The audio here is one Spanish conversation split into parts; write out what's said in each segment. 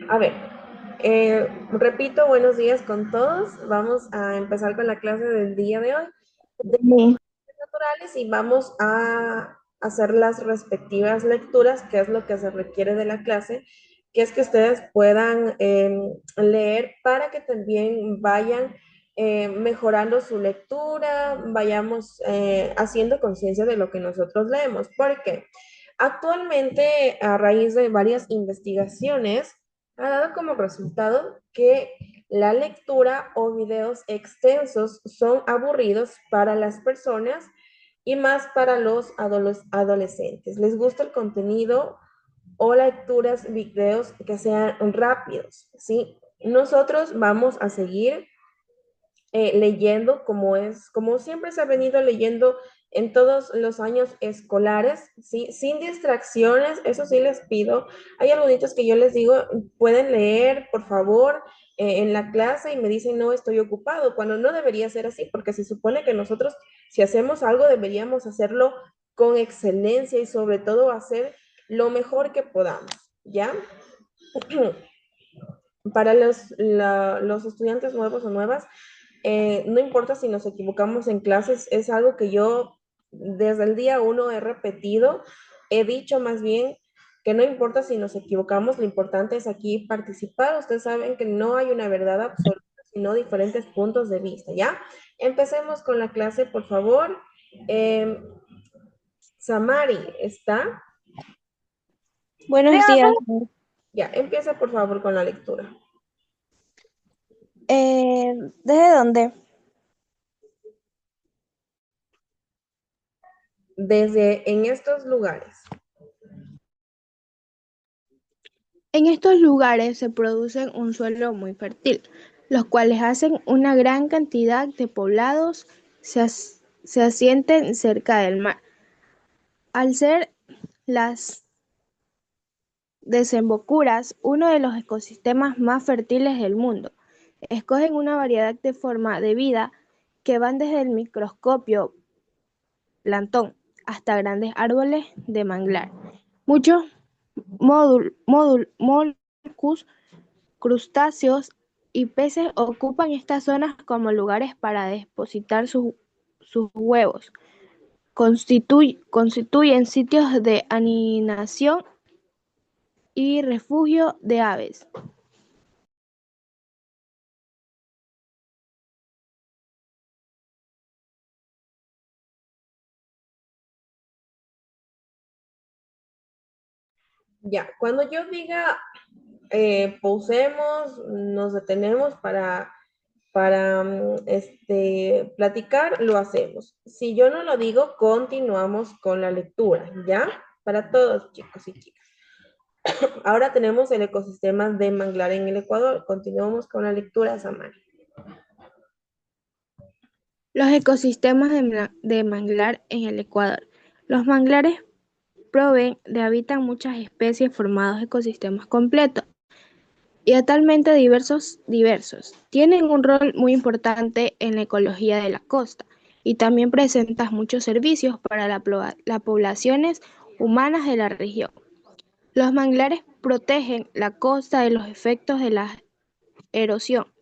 A ver, repito, buenos días con todos. Vamos a empezar con la clase del día de hoy de Sí. naturales y vamos a hacer las respectivas lecturas, que es lo que se requiere de la clase, que es que ustedes puedan leer para que también vayan mejorando su lectura, vayamos haciendo conciencia de lo que nosotros leemos. ¿Por qué? Actualmente, a raíz de varias investigaciones, ha dado como resultado que la lectura o videos extensos son aburridos para las personas y más para los adolescentes. Les gusta el contenido o lecturas, videos que sean rápidos, ¿sí? Nosotros vamos a seguir leyendo como siempre se ha venido leyendo en todos los años escolares, ¿sí? Sin distracciones, eso sí les pido. Hay algunos que yo les digo, pueden leer, por favor, en la clase y me dicen, no, estoy ocupado, cuando no debería ser así, porque se supone que nosotros, si hacemos algo, deberíamos hacerlo con excelencia y sobre todo hacer lo mejor que podamos, ¿ya? Para los estudiantes nuevos o nuevas, no importa si nos equivocamos en clases, es algo que yo desde el día uno he repetido, he dicho más bien que no importa si nos equivocamos, lo importante es aquí participar. Ustedes saben que no hay una verdad absoluta, sino diferentes puntos de vista, ¿ya? Empecemos con la clase, por favor. Eh, Samari, ¿está? Buenos días. Ya, empieza por favor con la lectura. ¿Desde dónde? Desde en estos lugares. En estos lugares se producen un suelo muy fértil, los cuales hacen una gran cantidad de poblados se asienten cerca del mar. Al ser las desembocuras uno de los ecosistemas más fértiles del mundo, escogen una variedad de forma de vida que van desde el microscopio plantón hasta grandes árboles de manglar. Muchos moluscos, crustáceos y peces ocupan estas zonas como lugares para depositar sus huevos. Constituyen sitios de anidación y refugio de aves. Ya, cuando yo diga pausemos, nos detenemos para platicar, lo hacemos. Si yo no lo digo, continuamos con la lectura, ¿ya? Para todos, chicos y chicas. Ahora tenemos el ecosistema de manglar en el Ecuador. Continuamos con la lectura, Samar. Los ecosistemas de manglar en el Ecuador. Los manglares proveen de habitan muchas especies formados ecosistemas completos y totalmente diversos. Tienen un rol muy importante en la ecología de la costa y también presentan muchos servicios para las poblaciones humanas de la región. Los manglares protegen la costa de los efectos de la erosión,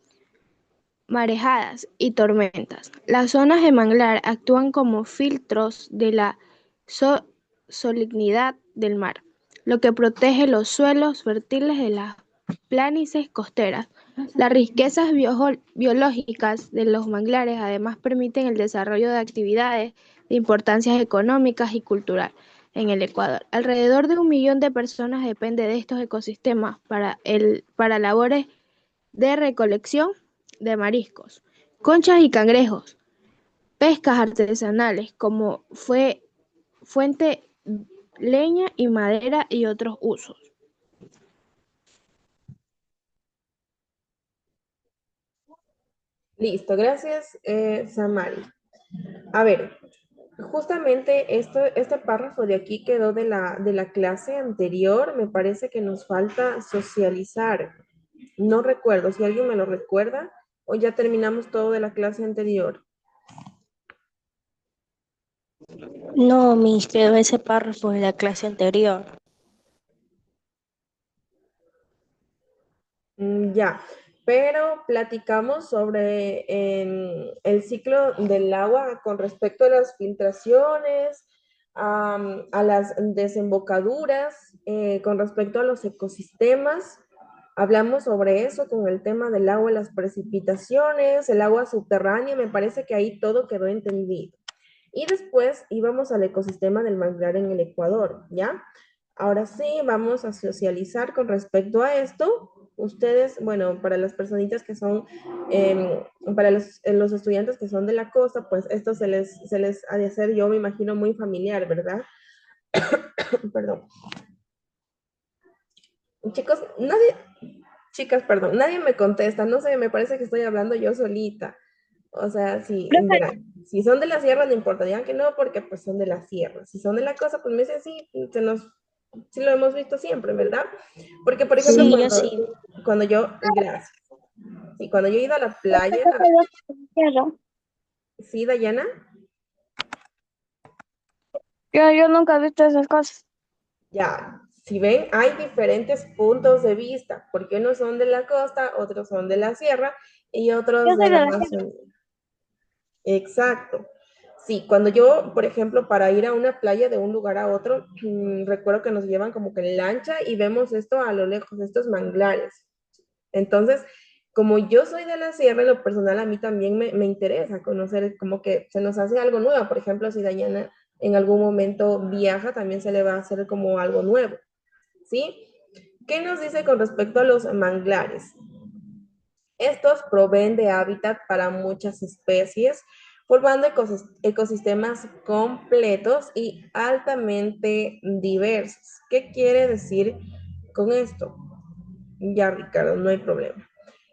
marejadas y tormentas. Las zonas de manglar actúan como filtros de la so- salinidad del mar, lo que protege los suelos fértiles de las planicies costeras. Las riquezas biológicas de los manglares además permiten el desarrollo de actividades de importancia económicas y cultural en el Ecuador. Alrededor de 1 millón de personas depende de estos ecosistemas para labores de recolección de mariscos, conchas y cangrejos, pescas artesanales como fue fuente, leña y madera y otros usos. Listo, gracias, Samari. A ver, justamente este párrafo de aquí quedó de la clase anterior. Me parece que nos falta socializar. No recuerdo, si alguien me lo recuerda, o ya terminamos todo de la clase anterior. No, quedó ese párrafo de la clase anterior. Ya, pero platicamos sobre el ciclo del agua con respecto a las filtraciones, a las desembocaduras, con respecto a los ecosistemas. Hablamos sobre eso con el tema del agua, las precipitaciones, el agua subterránea, me parece que ahí todo quedó entendido. Y después íbamos al ecosistema del manglar en el Ecuador, ¿ya? Ahora sí, vamos a socializar con respecto a esto. Ustedes, bueno, para las personitas que son, para los estudiantes que son de la costa, pues esto se les ha de hacer, yo me imagino, muy familiar, ¿verdad? Perdón. Chicos, chicas, perdón, nadie me contesta, no sé, me parece que estoy hablando yo solita. O sea, si, Profe, verán, si son de la sierra no importa, digan que no, porque pues son de la sierra. Si son de la costa, pues me dicen sí, sí lo hemos visto siempre, ¿verdad? Porque, por ejemplo, sí, yo cuando, sí. cuando yo, gracias, sí, cuando yo he ido a la Profe, playa, ¿qué te dio tierra? sí, Dayana, Yo nunca he visto esas cosas. ya, si ven, hay diferentes puntos de vista, porque unos son de la costa, otros son de la sierra y Yo otros soy de de la la sierra. Amazonía. Exacto. Sí, cuando yo, por ejemplo, para ir a una playa de un lugar a otro, recuerdo que nos llevan como que en lancha y vemos esto a lo lejos, estos manglares. Entonces, como yo soy de la sierra, en lo personal a mí también me interesa conocer, como que se nos hace algo nuevo. Por ejemplo, si Dayana en algún momento viaja, también se le va a hacer como algo nuevo, ¿sí? ¿Qué nos dice con respecto a los manglares? Estos proveen de hábitat para muchas especies, formando ecosistemas completos y altamente diversos. ¿Qué quiere decir con esto? Ya, Ricardo, no hay problema.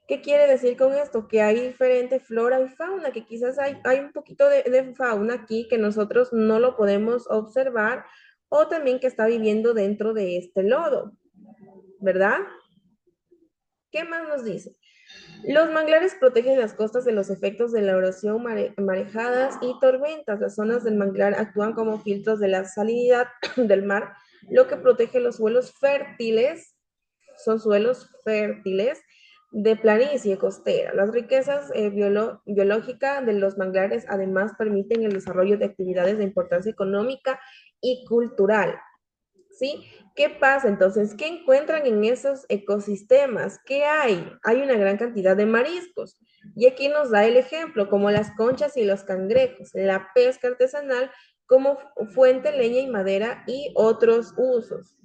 ¿Qué quiere decir con esto? Que hay diferente flora y fauna, que quizás hay un poquito de fauna aquí que nosotros no lo podemos observar o también que está viviendo dentro de este lodo, ¿verdad? ¿Qué más nos dice? Los manglares protegen las costas de los efectos de la erosión, marejadas y tormentas. Las zonas del manglar actúan como filtros de la salinidad del mar, lo que protege los suelos fértiles, son suelos fértiles de planicie costera. Las riquezas biológicas de los manglares además permiten el desarrollo de actividades de importancia económica y cultural. ¿Sí? ¿Qué pasa entonces? ¿Qué encuentran en esos ecosistemas? ¿Qué hay? Hay una gran cantidad de mariscos. Y aquí nos da el ejemplo, como las conchas y los cangrejos, la pesca artesanal como fuente, leña y madera y otros usos.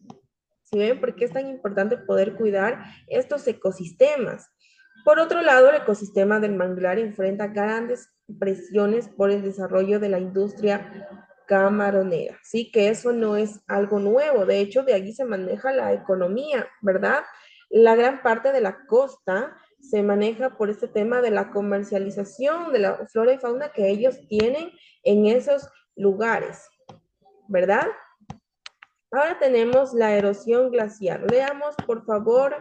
¿Sí ven por qué es tan importante poder cuidar estos ecosistemas? Por otro lado, el ecosistema del manglar enfrenta grandes presiones por el desarrollo de la industria camaronera, sí que eso no es algo nuevo, de hecho de allí se maneja la economía, ¿verdad? La gran parte de la costa se maneja por este tema de la comercialización de la flora y fauna que ellos tienen en esos lugares, ¿verdad? Ahora tenemos la erosión glaciar. Leamos, por favor,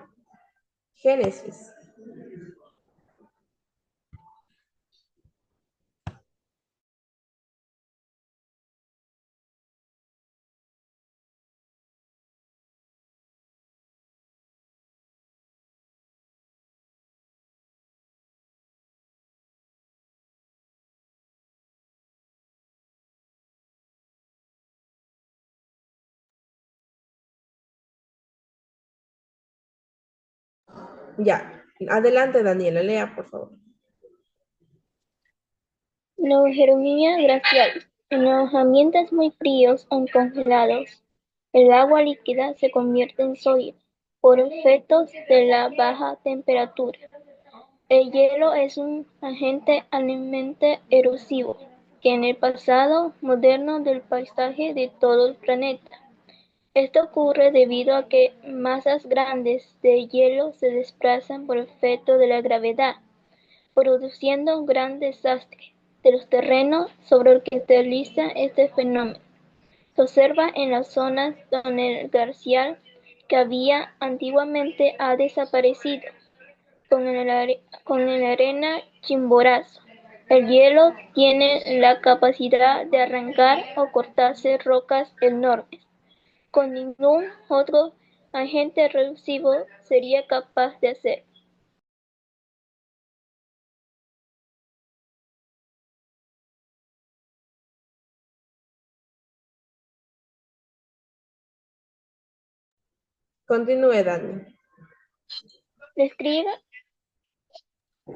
Génesis. Ya, adelante Daniela, lea, por favor. La hegemonía glacial. En los ambientes muy fríos o congelados, el agua líquida se convierte en sólida por efectos de la baja temperatura. El hielo es un agente altamente erosivo que en el pasado moderno del paisaje de todo el planeta. Esto ocurre debido a que masas grandes de hielo se desplazan por efecto de la gravedad, produciendo un gran desastre de los terrenos sobre el que se realiza este fenómeno. Se observa en las zonas donde el glaciar que había antiguamente ha desaparecido, con el arena Chimborazo. El hielo tiene la capacidad de arrancar o cortarse rocas enormes. Con ningún otro agente erosivo sería capaz de hacer. Continúe, Dani. Describe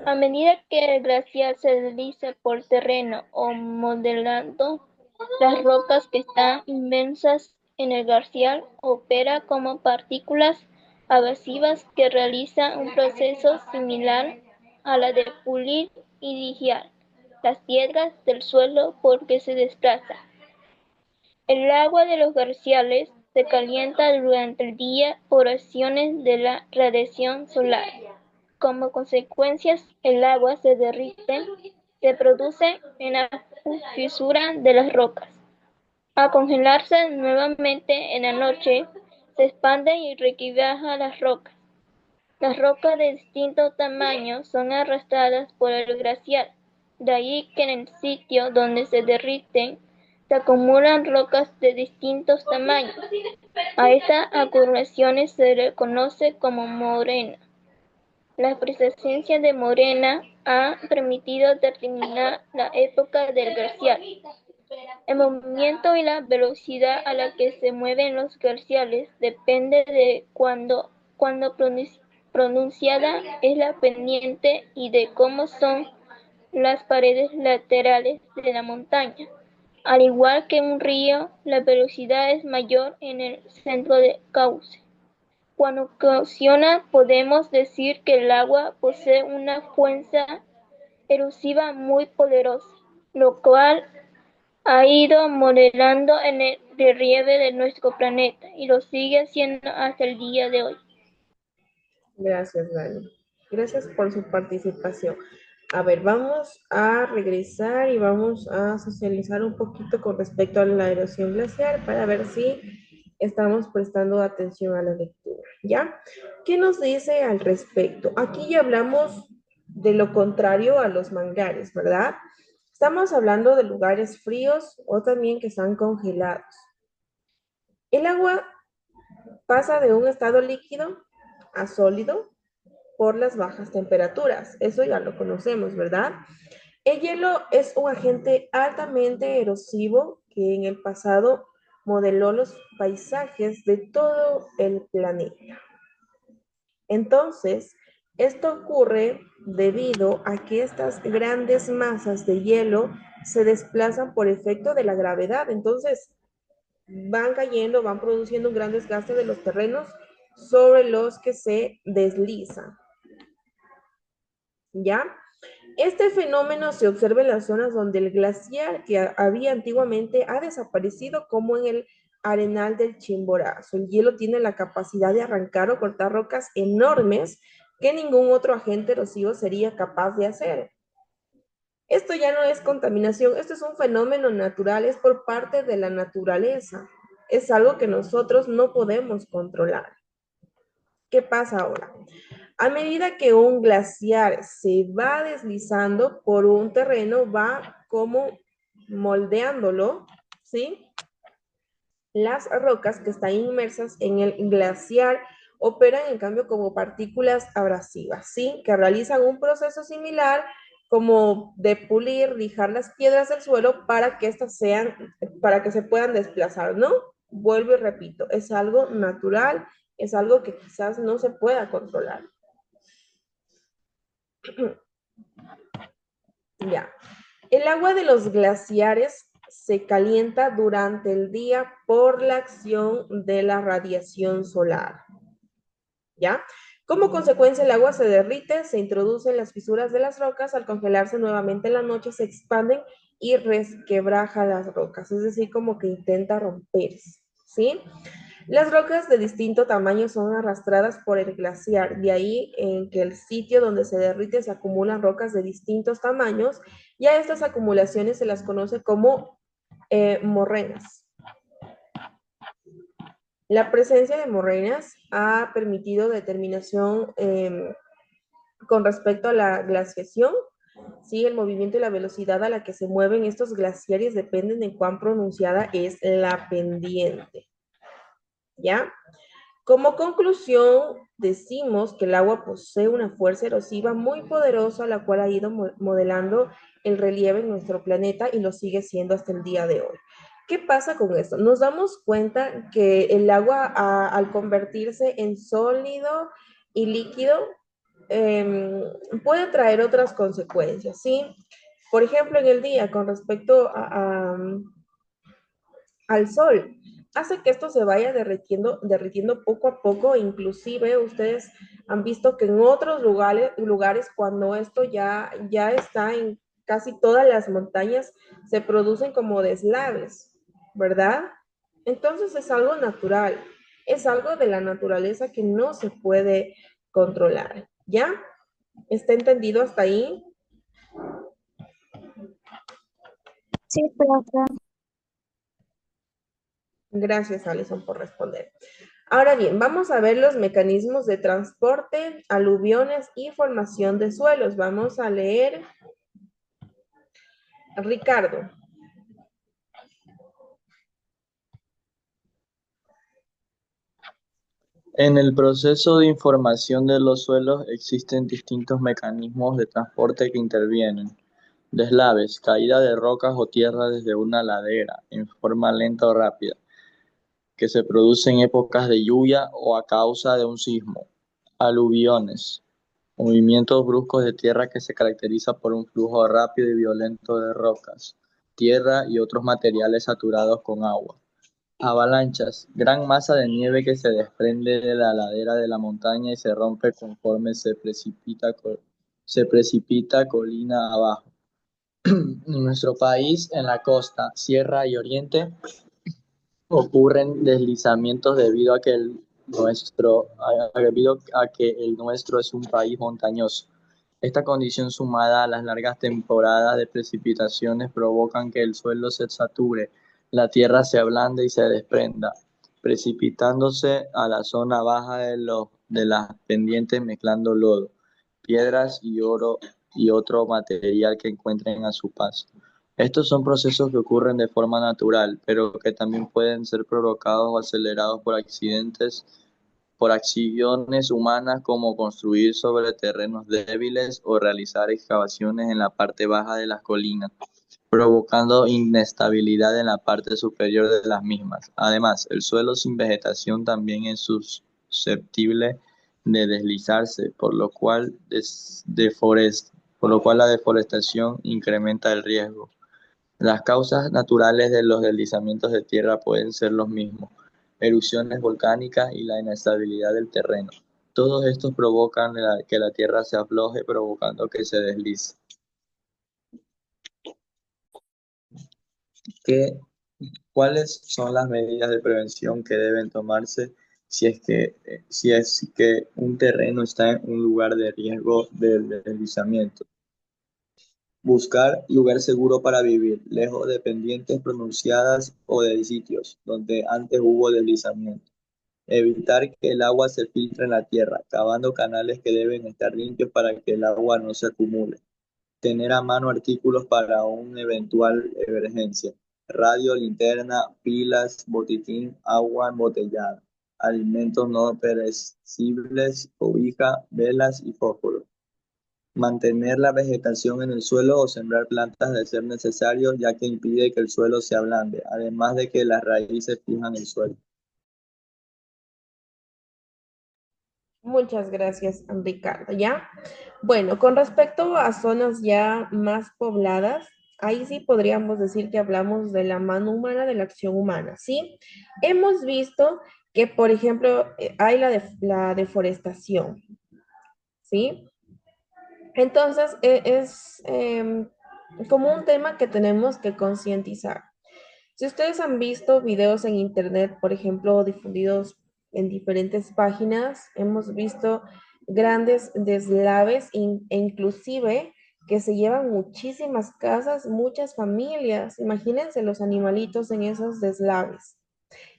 a medida que el glaciar se desliza por terreno o modelando las rocas que están inmersas en el glaciar, opera como partículas abrasivas que realizan un proceso similar a la de pulir y lijar las piedras del suelo porque se desplaza. El agua de los glaciares se calienta durante el día por acciones de la radiación solar. Como consecuencia, el agua se derrite, se produce una fisura de las rocas. Al congelarse nuevamente en la noche, se expande y requiebra las rocas. Las rocas de distintos tamaños son arrastradas por el glaciar, de ahí que en el sitio donde se derriten se acumulan rocas de distintos tamaños. A estas acumulaciones se le conoce como morena. La presencia de morena ha permitido determinar la época del glaciar. El movimiento y la velocidad a la que se mueven los glaciares depende de cuán pronunciada es la pendiente y de cómo son las paredes laterales de la montaña. Al igual que un río, la velocidad es mayor en el centro del cauce. Cuando eclosiona, podemos decir que el agua posee una fuerza erosiva muy poderosa, lo cual ha ido modelando en el relieve de nuestro planeta y lo sigue haciendo hasta el día de hoy. Gracias, Dani. Gracias por su participación. A ver, vamos a regresar y vamos a socializar un poquito con respecto a la erosión glaciar para ver si estamos prestando atención a la lectura, ¿ya? ¿Qué nos dice al respecto? Aquí ya hablamos de lo contrario a los manglares, ¿verdad? Estamos hablando de lugares fríos o también que están congelados. El agua pasa de un estado líquido a sólido por las bajas temperaturas. Eso ya lo conocemos, ¿verdad? El hielo es un agente altamente erosivo que en el pasado modeló los paisajes de todo el planeta. Entonces, esto ocurre debido a que estas grandes masas de hielo se desplazan por efecto de la gravedad. Entonces, van cayendo, van produciendo un gran desgaste de los terrenos sobre los que se deslizan. ¿Ya? Este fenómeno se observa en las zonas donde el glaciar que había antiguamente ha desaparecido, como en el Arenal del Chimborazo. El hielo tiene la capacidad de arrancar o cortar rocas enormes que ningún otro agente erosivo sería capaz de hacer. Esto ya no es contaminación, esto es un fenómeno natural, es por parte de la naturaleza. Es algo que nosotros no podemos controlar. ¿Qué pasa ahora? A medida que un glaciar se va deslizando por un terreno, va como moldeándolo, ¿sí? Las rocas que están inmersas en el glaciar operan en cambio como partículas abrasivas, ¿sí? Que realizan un proceso similar como de pulir, lijar las piedras del suelo para que estas para que se puedan desplazar, ¿no? Vuelvo y repito, es algo natural, es algo que quizás no se pueda controlar. Ya. El agua de los glaciares se calienta durante el día por la acción de la radiación solar. ¿Ya? Como consecuencia, el agua se derrite, se introduce en las fisuras de las rocas, al congelarse nuevamente en la noche se expanden y resquebraja las rocas, es decir, como que intenta romperse, ¿sí? Las rocas de distinto tamaño son arrastradas por el glaciar, de ahí en que el sitio donde se derrite se acumulan rocas de distintos tamaños y a estas acumulaciones se las conoce como morrenas. La presencia de morrenas ha permitido determinación con respecto a la glaciación. Sí, el movimiento y la velocidad a la que se mueven estos glaciares dependen de cuán pronunciada es la pendiente. ¿Ya? Como conclusión, decimos que el agua posee una fuerza erosiva muy poderosa, la cual ha ido modelando el relieve en nuestro planeta y lo sigue siendo hasta el día de hoy. ¿Qué pasa con esto? Nos damos cuenta que el agua al convertirse en sólido y líquido em, puede traer otras consecuencias, ¿sí? Por ejemplo, en el día, con respecto al sol, hace que esto se vaya derritiendo poco a poco. Inclusive ustedes han visto que en otros lugares cuando esto ya está en casi todas las montañas, se producen como deslaves, ¿verdad? Entonces es algo natural, es algo de la naturaleza que no se puede controlar, ¿ya? ¿Está entendido hasta ahí? Sí, profe. Gracias, Alison, por responder. Ahora bien, vamos a ver los mecanismos de transporte, aluviones y formación de suelos. Vamos a leer Ricardo. En el proceso de información de los suelos existen distintos mecanismos de transporte que intervienen. Deslaves, caída de rocas o tierra desde una ladera en forma lenta o rápida, que se produce en épocas de lluvia o a causa de un sismo. Aluviones, movimientos bruscos de tierra que se caracteriza por un flujo rápido y violento de rocas, tierra y otros materiales saturados con agua. Avalanchas, gran masa de nieve que se desprende de la ladera de la montaña y se rompe conforme se precipita colina abajo. En nuestro país, en la costa, sierra y oriente, ocurren deslizamientos debido a que el nuestro es un país montañoso. Esta condición sumada a las largas temporadas de precipitaciones provocan que el suelo se sature, la tierra se ablande y se desprenda, precipitándose a la zona baja de las pendientes mezclando lodo, piedras y oro y otro material que encuentren a su paso. Estos son procesos que ocurren de forma natural, pero que también pueden ser provocados o acelerados por acciones humanas como construir sobre terrenos débiles o realizar excavaciones en la parte baja de las colinas, provocando inestabilidad en la parte superior de las mismas. Además, el suelo sin vegetación también es susceptible de deslizarse, por lo cual la deforestación incrementa el riesgo. Las causas naturales de los deslizamientos de tierra pueden ser los mismos: erupciones volcánicas y la inestabilidad del terreno. Todos estos provocan que la tierra se afloje, provocando que se deslice. ¿Qué, ¿Cuáles son las medidas de prevención que deben tomarse si es que un terreno está en un lugar de riesgo de deslizamiento? Buscar lugar seguro para vivir, lejos de pendientes pronunciadas o de sitios donde antes hubo deslizamiento. Evitar que el agua se filtre en la tierra, cavando canales que deben estar limpios para que el agua no se acumule. Tener a mano artículos para una eventual emergencia: radio, linterna, pilas, botiquín, agua embotellada, alimentos no perecibles, cobija, velas y fósforo. Mantener la vegetación en el suelo o sembrar plantas de ser necesario, ya que impide que el suelo se ablande, además de que las raíces fijan el suelo. Muchas gracias, Ricardo, ¿ya? Bueno, con respecto a zonas ya más pobladas, ahí sí podríamos decir que hablamos de la mano humana, de la acción humana, ¿sí? Hemos visto que, por ejemplo, hay la deforestación, ¿sí? Entonces, es como un tema que tenemos que concientizar. Si ustedes han visto videos en internet, por ejemplo, difundidos en diferentes páginas, hemos visto grandes deslaves e inclusive que se llevan muchísimas casas, muchas familias. Imagínense los animalitos en esos deslaves.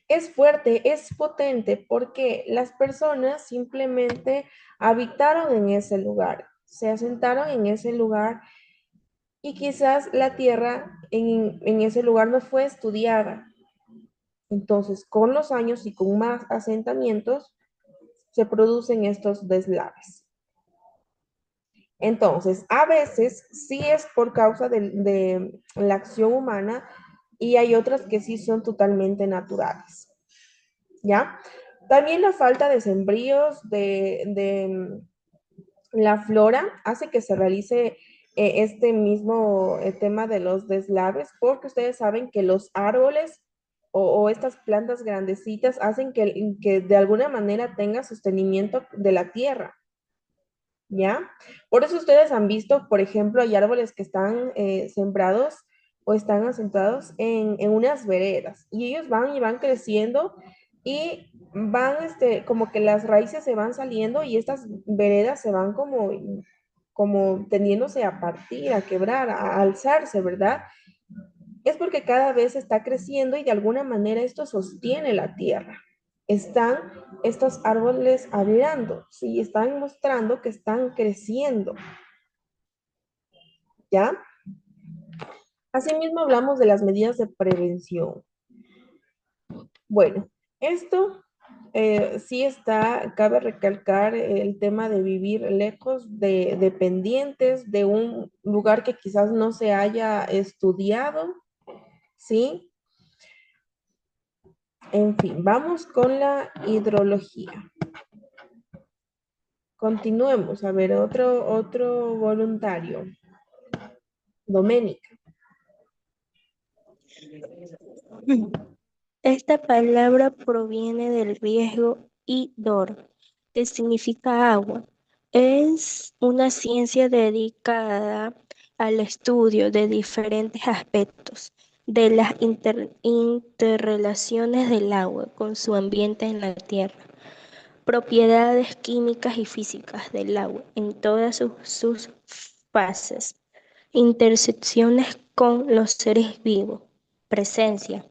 Es fuerte, es potente porque las personas simplemente habitaron en ese lugar, se asentaron en ese lugar y quizás la tierra en ese lugar no fue estudiada. Entonces, con los años y con más asentamientos, se producen estos deslaves. Entonces, a veces sí es por causa de la acción humana, y hay otras que sí son totalmente naturales, ¿ya? También la falta de sembríos la flora hace que se realice este mismo tema de los deslaves, porque ustedes saben que los árboles o estas plantas grandecitas hacen que de alguna manera tenga sostenimiento de la tierra, ¿ya? Por eso ustedes han visto, por ejemplo, hay árboles que están sembrados o están asentados en unas veredas y ellos van y van creciendo y van, como que las raíces se van saliendo y estas veredas se van como tendiéndose a partir, a quebrar, a alzarse, ¿verdad? Es porque cada vez está creciendo y de alguna manera esto sostiene la tierra. Están estos árboles hablando, sí, están mostrando que están creciendo, ¿ya? Asimismo hablamos de las medidas de prevención. Bueno, esto sí está, cabe recalcar el tema de vivir lejos de pendientes, de un lugar que quizás no se haya estudiado, ¿sí? En fin, vamos con la hidrología. Continuemos. A ver, otro voluntario. Doménica. Esta palabra proviene del griego idor, que significa agua. Es una ciencia dedicada al estudio de diferentes aspectos de las interrelaciones del agua con su ambiente en la tierra, propiedades químicas y físicas del agua en todas sus fases, intersecciones con los seres vivos, presencia,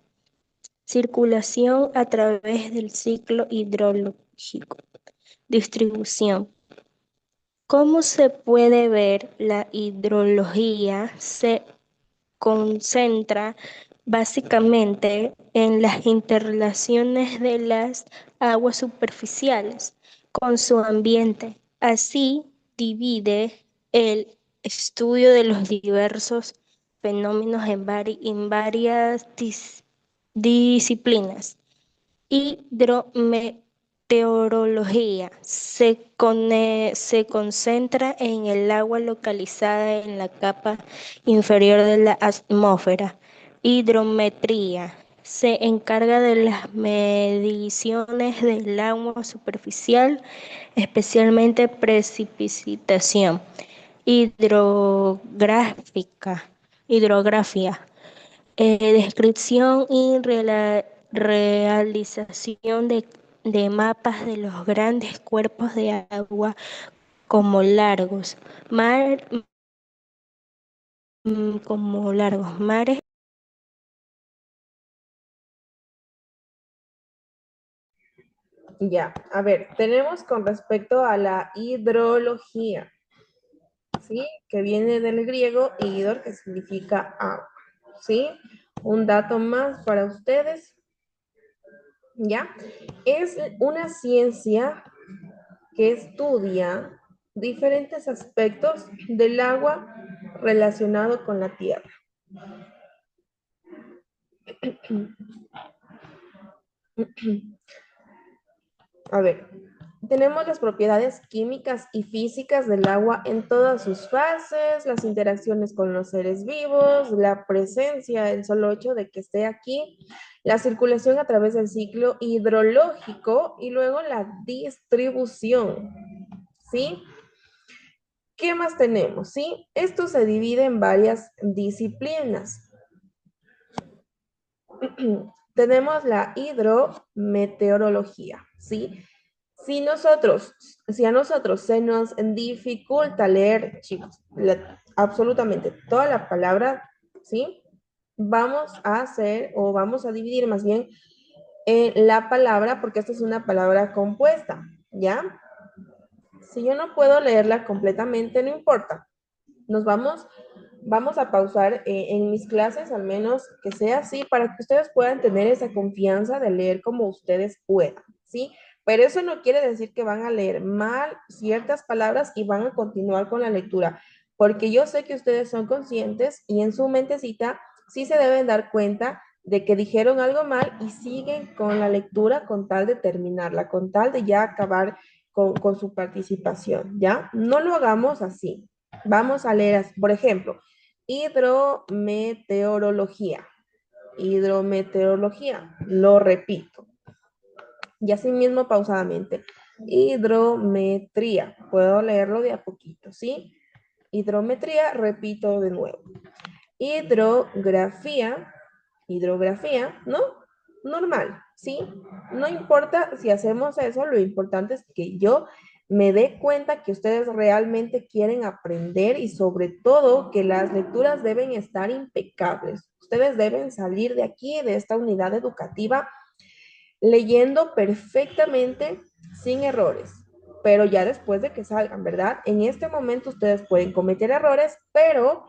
circulación a través del ciclo hidrológico, distribución. Como se puede ver, la hidrología se concentra básicamente en las interrelaciones de las aguas superficiales con su ambiente. Así divide el estudio de los diversos fenómenos en varias disciplinas. Hidrometeorología se concentra en el agua localizada en la capa inferior de la atmósfera. Hidrometría se encarga de las mediciones del agua superficial, especialmente precipitación. Hidrografía, descripción y realización de mapas de los grandes cuerpos de agua como largos, como largos mares. Ya, a ver, tenemos con respecto a la hidrología, ¿sí? Que viene del griego hidor, que significa agua, ¿sí? Un dato más para ustedes, ¿ya? Es una ciencia que estudia diferentes aspectos del agua relacionado con la tierra. A ver, tenemos las propiedades químicas y físicas del agua en todas sus fases, las interacciones con los seres vivos, la presencia, el solo hecho de que esté aquí, la circulación a través del ciclo hidrológico y luego la distribución, ¿sí? ¿Qué más tenemos? ¿Sí? Esto se divide en varias disciplinas. Tenemos la hidrometeorología, ¿sí? Si a nosotros se nos dificulta leer, chicos, absolutamente toda la palabra, ¿sí? Vamos a hacer o vamos a dividir más bien la palabra, porque esta es una palabra compuesta, ¿ya? Si yo no puedo leerla completamente, no importa. Vamos a pausar en mis clases, al menos que sea así, para que ustedes puedan tener esa confianza de leer como ustedes puedan, ¿sí? Pero eso no quiere decir que van a leer mal ciertas palabras y van a continuar con la lectura, porque yo sé que ustedes son conscientes y en su mentecita sí se deben dar cuenta de que dijeron algo mal y siguen con la lectura con tal de terminarla, con tal de ya acabar con su participación, ¿ya? No lo hagamos así. Vamos a leer, por ejemplo, hidrometeorología. Hidrometeorología, lo repito. Y así mismo pausadamente. Hidrometría, puedo leerlo de a poquito, ¿sí? Hidrometría, repito de nuevo. Hidrografía, hidrografía, ¿no? Normal, ¿sí? No importa si hacemos eso, lo importante es que yo me dé cuenta que ustedes realmente quieren aprender y sobre todo que las lecturas deben estar impecables. Ustedes deben salir de aquí, de esta unidad educativa, leyendo perfectamente sin errores. Pero ya después de que salgan, ¿verdad? En este momento ustedes pueden cometer errores, pero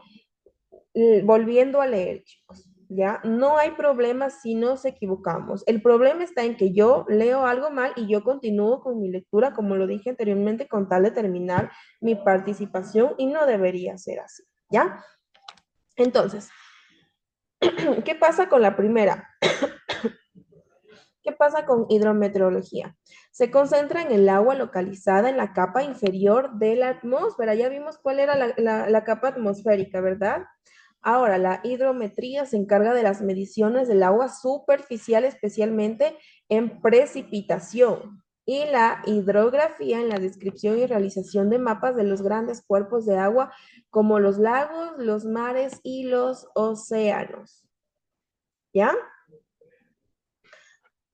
volviendo a leer, chicos, ¿ya? No hay problema si nos equivocamos. El problema está en que yo leo algo mal y yo continúo con mi lectura, como lo dije anteriormente, con tal de terminar mi participación y no debería ser así, ¿ya? Entonces, ¿qué pasa con la primera? ¿Qué pasa con hidrometeorología? Se concentra en el agua localizada en la capa inferior de la atmósfera. Ya vimos cuál era la capa atmosférica, ¿verdad? Ahora, la hidrometría se encarga de las mediciones del agua superficial, especialmente en precipitación. Y la hidrografía en la descripción y realización de mapas de los grandes cuerpos de agua, como los lagos, los mares y los océanos. ¿Ya?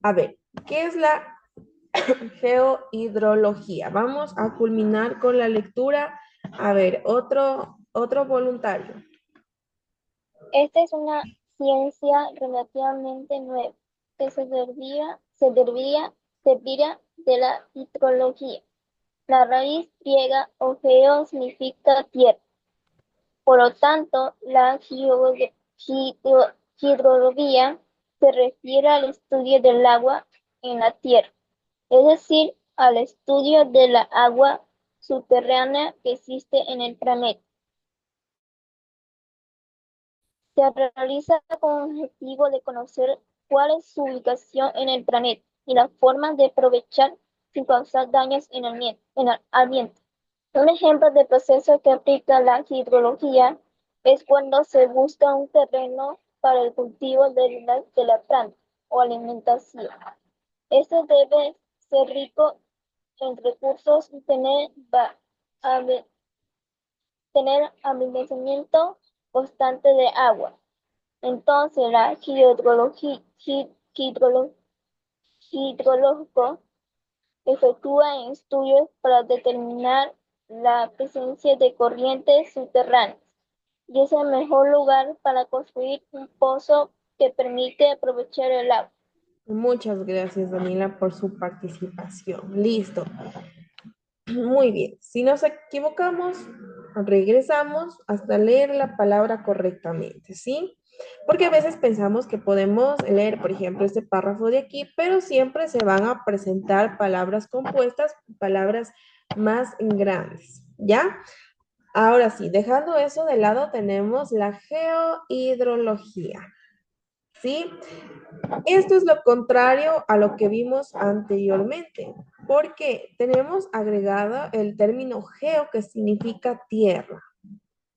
A ver, ¿qué es la geohidrología? Vamos a culminar con la lectura. A ver, otro voluntario. Esta es una ciencia relativamente nueva que serviría de la hidrología. La raíz griega o geo significa tierra. Por lo tanto, la hidrología se refiere al estudio del agua en la tierra, es decir, al estudio de la agua subterránea que existe en el planeta. Se realiza con el objetivo de conocer cuál es su ubicación en el planeta y las formas de aprovechar sin causar daños en el ambiente. Un ejemplo de proceso que aplica la hidrología es cuando se busca un terreno para el cultivo de la planta o alimentación. Este debe ser rico en recursos y tener abastecimiento constante de agua. Entonces, la hidrológico efectúa estudios para determinar la presencia de corrientes subterráneas y es el mejor lugar para construir un pozo que permite aprovechar el agua. Muchas gracias, Daniela, por su participación. Listo. Muy bien. Si nos equivocamos, regresamos hasta leer la palabra correctamente, ¿sí? Porque a veces pensamos que podemos leer, por ejemplo, este párrafo de aquí, pero siempre se van a presentar palabras compuestas, palabras más grandes, ¿ya? Ahora sí, dejando eso de lado, tenemos la geohidrología, ¿sí? Esto es lo contrario a lo que vimos anteriormente, porque tenemos agregado el término geo que significa tierra.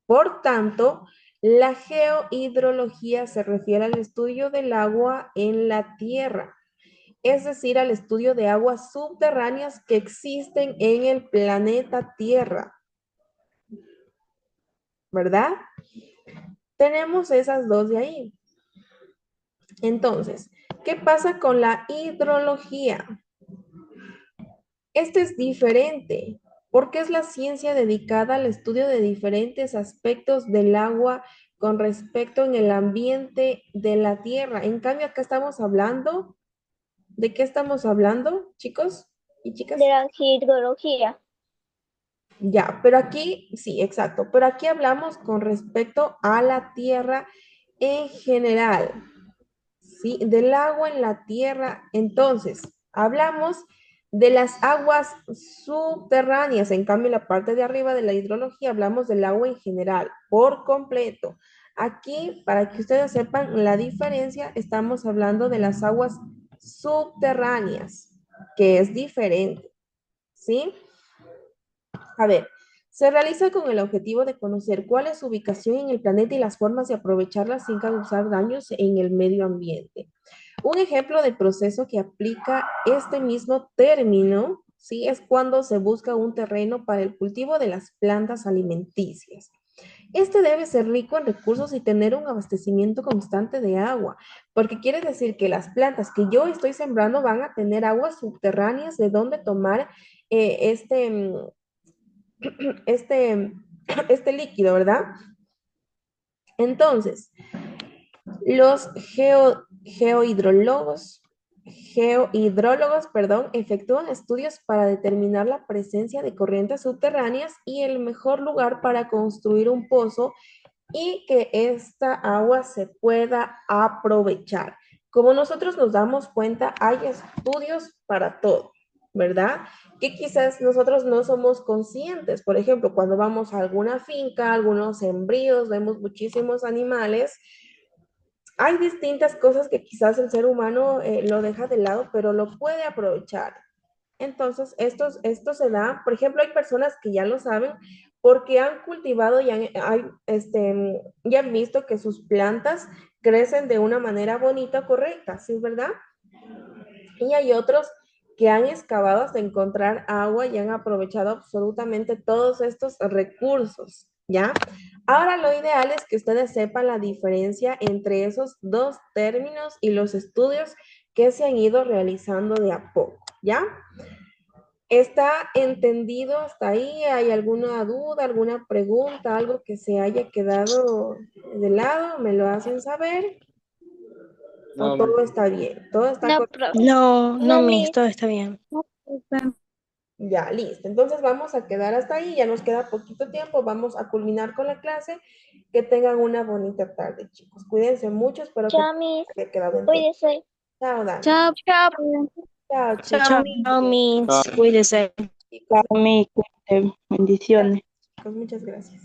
Por tanto, la geohidrología se refiere al estudio del agua en la tierra, es decir, al estudio de aguas subterráneas que existen en el planeta Tierra, ¿verdad? Tenemos esas dos de ahí. Entonces, ¿qué pasa con la hidrología? Este es diferente porque es la ciencia dedicada al estudio de diferentes aspectos del agua con respecto en el ambiente de la Tierra. En cambio, acá estamos hablando, ¿de qué estamos hablando, chicos y chicas? De la hidrología. Ya, pero aquí, sí, exacto, pero aquí hablamos con respecto a la Tierra en general, ¿sí? Del agua en la Tierra. Entonces, hablamos de las aguas subterráneas. En cambio, en la parte de arriba de la hidrología hablamos del agua en general, por completo. Aquí, para que ustedes sepan la diferencia, estamos hablando de las aguas subterráneas, que es diferente, ¿sí? A ver, se realiza con el objetivo de conocer cuál es su ubicación en el planeta y las formas de aprovecharla sin causar daños en el medio ambiente. Un ejemplo del proceso que aplica este mismo término, ¿sí? Es cuando se busca un terreno para el cultivo de las plantas alimenticias. Este debe ser rico en recursos y tener un abastecimiento constante de agua, porque quiere decir que las plantas que yo estoy sembrando van a tener aguas subterráneas de donde tomar este, este, este líquido, ¿verdad? Entonces, los geohidrólogos, perdón, efectúan estudios para determinar la presencia de corrientes subterráneas y el mejor lugar para construir un pozo y que esta agua se pueda aprovechar. Como nosotros nos damos cuenta, hay estudios para todo, ¿verdad? Que quizás nosotros no somos conscientes. Por ejemplo, cuando vamos a alguna finca, algunos sembríos, vemos muchísimos animales. Hay distintas cosas que quizás el ser humano lo deja de lado, pero lo puede aprovechar. Entonces, esto se da, por ejemplo, hay personas que ya lo saben porque han cultivado y ya han visto que sus plantas crecen de una manera bonita, correcta, ¿sí es verdad? Y hay otros que han excavado hasta encontrar agua y han aprovechado absolutamente todos estos recursos, ¿ya? Ahora lo ideal es que ustedes sepan la diferencia entre esos dos términos y los estudios que se han ido realizando de a poco, ¿ya? ¿Está entendido hasta ahí? ¿Hay alguna duda, alguna pregunta, algo que se haya quedado de lado? ¿Me lo hacen saber? ¿O No, todo está bien? ¿Todo está No, correcto? profe. No, no, No, Miss, Miss. todo está bien. Ya, listo. Entonces vamos a quedar hasta ahí. Ya nos queda poquito tiempo. Vamos a culminar con la clase. Que tengan una bonita tarde, chicos. Cuídense mucho. Espero que Chao, Miss. haya quedado entendido. Cuídese. Chao, Dani. Chao. Chao. Chao, Chao, chicos. Miss, cuídese. Chicos, Miss, cuídate. Bendiciones. muchas gracias.